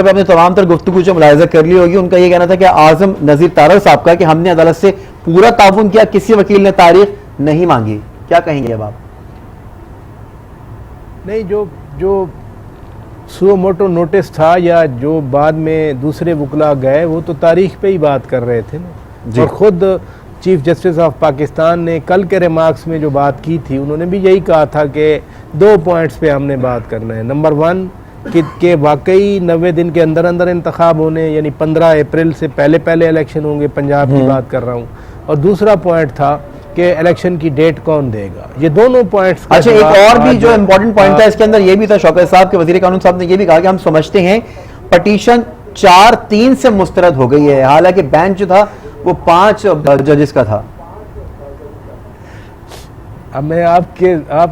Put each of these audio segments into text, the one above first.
آپ نے تمام تر گفتگو جو ملاحظہ کر لی ہوگی، ان کا یہ کہنا تھا کہ اعظم نذیر تارڑ صاحب کا کہ ہم نے عدالت سے پورا تعاون کیا، کسی وکیل نے تاریخ نہیں مانگی. کیا کہیں گے اب آپ؟ نہیں، جو سو موٹو نوٹس تھا یا جو بعد میں دوسرے وکلا گئے وہ تو تاریخ پہ ہی بات کر رہے تھے نا. اور خود چیف جسٹس آف پاکستان نے کل کے ریمارکس میں جو بات کی تھی، انہوں نے بھی یہی کہا تھا کہ 2 پوائنٹس پہ ہم نے بات کرنا ہے. نمبر 1 کہ واقعی 90 دن کے اندر انتخاب ہونے، یعنی 15 اپریل سے پہلے الیکشن ہوں گے، پنجاب کی بات کر رہا ہوں. اور دوسرا پوائنٹ تھا کہ الیکشن کی ڈیٹ کون دے گا. یہ دونوں پوائنٹس. اچھا، ایک اور بھی جو امپورٹنٹ پوائنٹ تھا اس کے اندر یہ بھی تھا، شوکت صاحب کے وزیر قانون صاحب نے یہ بھی کہا کہ ہم سمجھتے ہیں پٹیشن 4-3 سے مسترد ہو گئی ہے، حالانکہ بینچ جو تھا وہ 5 ججز کا تھا. اب میں آپ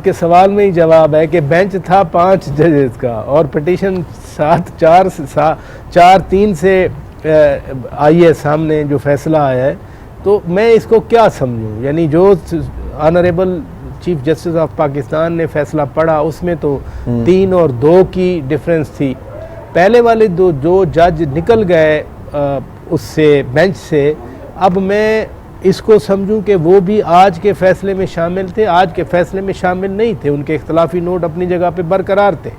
کے سوال میں ہی جواب ہے کہ بینچ تھا 5 ججز کا اور پٹیشن 4-3 سے آئی ہے سامنے جو فیصلہ آیا ہے. تو میں اس کو کیا سمجھوں؟ یعنی جو honourable chief justice of Pakistan نے فیصلہ پڑھا اس میں تو 3 اور 2 کی ڈیفرنس تھی. پہلے والے جو جج نکل گئے اس سے بینچ سے، اب میں اس کو سمجھوں کہ وہ بھی آج کے فیصلے میں شامل تھے. آج کے فیصلے میں شامل نہیں تھے، ان کے اختلافی نوٹ اپنی جگہ پہ برقرار تھے.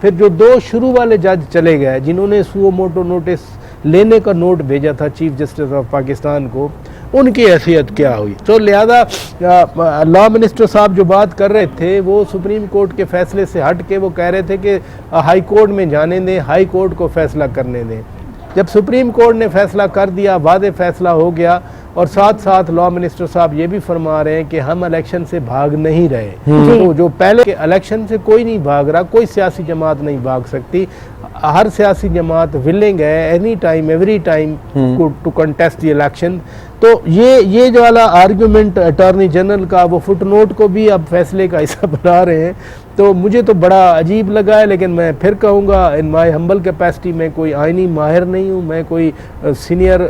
پھر جو 2 شروع والے جج چلے گئے جنہوں نے سو موٹو نوٹس لینے کا نوٹ بھیجا تھا چیف جسٹس آف پاکستان کو، ان کی حیثیت کیا ہوئی؟ تو لہذا لا منسٹر صاحب جو بات کر رہے تھے وہ سپریم کورٹ کے فیصلے سے ہٹ کے وہ کہہ رہے تھے کہ ہائی کورٹ میں جانے دیں، ہائی کورٹ کو فیصلہ کرنے دیں. جب سپریم کورٹ نے فیصلہ کر دیا، واضح فیصلہ ہو گیا. اور ساتھ لا منسٹر صاحب یہ بھی فرما رہے ہیں کہ ہم الیکشن سے بھاگ نہیں رہے. تو جو پہلے کے الیکشن سے کوئی نہیں بھاگ رہا، کوئی سیاسی جماعت نہیں بھاگ سکتی. ہر سیاسی جماعت ولنگ ہے any time every time to contest the election. تو یہ جو والا آرگیومنٹ اٹارنی جنرل کا، وہ فٹ نوٹ کو بھی اب فیصلے کا حصہ بنا رہے ہیں. تو مجھے تو بڑا عجیب لگا ہے. لیکن میں پھر کہوں گا ان مائی ہمبل کیپیسٹی، میں کوئی آئینی ماہر نہیں ہوں، میں کوئی سینئر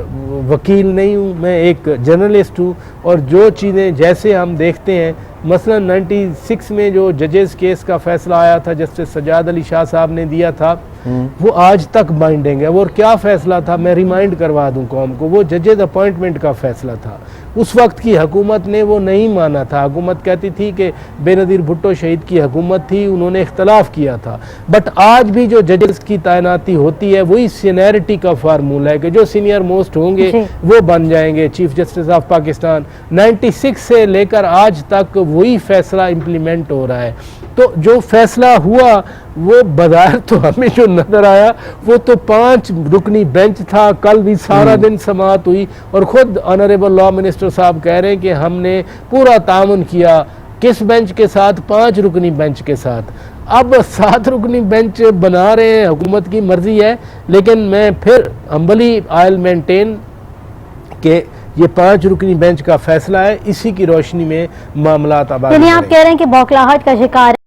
وکیل نہیں ہوں، میں ایک جرنلسٹ ہوں. اور جو چیزیں جیسے ہم دیکھتے ہیں، مثلا 96 میں جو ججز کیس کا فیصلہ آیا تھا جسٹس سجاد علی شاہ صاحب نے دیا تھا، وہ آج تک بائنڈنگ ہے. وہ کیا فیصلہ تھا میں ریمائنڈ کروا دوں قوم کو، وہ ججز اپوائنٹمنٹ کا فیصلہ تھا. اس وقت کی حکومت نے وہ نہیں مانا تھا. حکومت کہتی تھی کہ بے نظیر بھٹو شہید کی حکومت تھی، انہوں نے اختلاف کیا تھا. بٹ آج بھی جو ججز کی تعیناتی ہوتی ہے وہی سینیئرٹی کا فارمولہ ہے کہ جو سینئر موسٹ ہوں گے وہ بن جائیں گے چیف جسٹس آف پاکستان. 96 سے لے کر آج تک وہی فیصلہ امپلیمنٹ ہو رہا ہے. تو جو فیصلہ ہوا وہ بظاہر تو ہمیں جو نظر آیا وہ تو 5 رکنی بینچ تھا. کل بھی سارا دن سماعت ہوئی اور خود آنریبل لا منسٹر صاحب کہہ رہے ہیں کہ ہم نے پورا تعاون کیا. کس بینچ کے ساتھ؟ 5 رکنی بینچ کے ساتھ. اب 7 رکنی بینچ بنا رہے ہیں، حکومت کی مرضی ہے. لیکن میں پھر ہمبلی آئل مینٹین کہ یہ 5 رکنی بینچ کا فیصلہ ہے، اسی کی روشنی میں معاملات آباد. یعنی آپ کہہ رہے ہیں کہ بوکھلاہٹ کا شکار